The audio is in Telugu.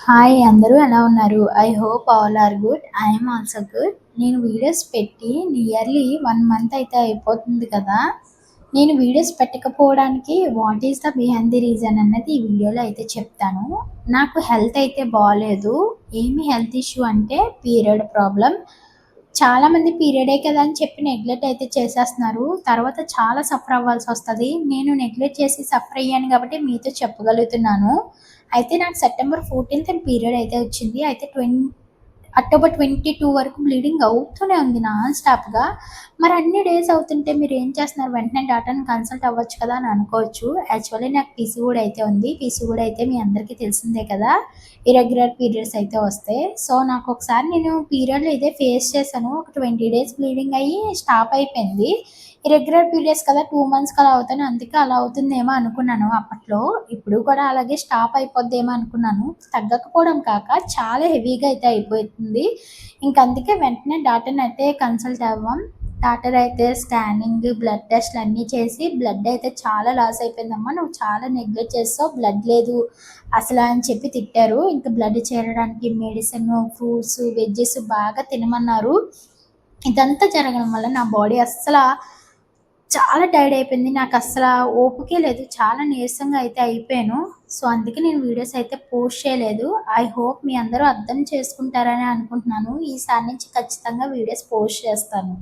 హాయ్ అందరూ ఎలా ఉన్నారు? I hope all are good. I am also good. నేను వీడియోస్ పెట్టి నియర్లీ 1 మంత్ అయితే అయిపోతుంది కదా! నేను వీడియోస్ పెట్టకపోవడానికి what is the behind the reason అన్నది ఈ వీడియోలో అయితే చెప్తాను. నాకు హెల్త్ అయితే బాలేదు. ఏమి హెల్త్ ఇష్యూ అంటే పీరియడ్ ప్రాబ్లమ్. చాలామంది పీరియడే కదా అని చెప్పి నెగ్లెక్ట్ అయితే చేసేస్తున్నారు. తర్వాత చాలా సఫర్ అవ్వాల్సొస్తది. నేను నెగ్లెక్ట్ చేసి సఫర్ అయ్యాను కాబట్టి మీతో చెప్పగలుగుతున్నాను. అయితే నాకు సెప్టెంబర్ 14థ్ పీరియడ్ అయితే వచ్చింది. అయితే అక్టోబర్ 22 వరకు బ్లీడింగ్ అవుతూనే ఉంది నాన్ స్టాప్‌గా. మరి అన్ని డేస్ అవుతుంటే మీరేం చేస్తున్నారు? వెంటనే డాక్టర్‌ని కన్సల్ట్ అవ్వచ్చు కదా అని అనుకోవచ్చు. యాక్చువల్లీ నాకు పీసీఓడీ అయితే ఉంది. పీసీఓడీ అయితే మీ అందరికీ తెలిసిందే కదా! ఇర్రెగ్యులర్ పీరియడ్స్ అయితే వస్తాయి. సో, నాకొకసారి నేను పీరియడ్‌లో ఇదే ఫేస్ చేశాను. ఒక 20 డేస్ బ్లీడింగ్ అయ్యి స్టాప్ అయిపోయింది. ఇర్రెగ్యులర్ పీరియడ్స్ కదా! 2 మంత్స్‌కి అలా అవుతాను. అందుకే అలా అవుతుందేమో అనుకున్నాను అప్పట్లో. ఇప్పుడు కూడా అలాగే స్టాప్ అయిపోద్దేమో అనుకున్నాను. తగ్గకపోవడం కాక చాలా హెవీగా అయితే అయిపోతుంది. అందుకే వెంటనే డాక్టర్‌ని అయితే కన్సల్ట్ అవ్వాం. డాక్టర్ అయితే స్కానింగ్, బ్లడ్ టెస్ట్‌లు అన్నీ చేసి బ్లడ్ అయితే చాలా లాస్ అయిపోయిందమ్మా. నువ్వు చాలా నెగ్లెక్ట్ చేసావు. బ్లడ్ లేదు అసలా అని చెప్పి తిట్టారు. బ్లడ్ చేరడానికి మెడిసిన్, ఫ్రూట్స్, వెజ్జెస్ బాగా తినమన్నారు. ఇదంతా జరగడం వల్ల నా బాడీ చాలా టైర్డ్ అయిపోయింది. నాకస్సల ఓపికే లేదు. చాలా నీరసంగా అయితే అయిపోయాను. సో, అందుకే నేను వీడియోస్ అయితే పోస్ట్ చేయలేదు. ఐ హోప్ మీ అందరూ అర్థం చేసుకుంటారని అనుకుంటున్నాను. ఈసారి నుంచి ఖచ్చితంగా వీడియోస్ పోస్ట్ చేస్తాను.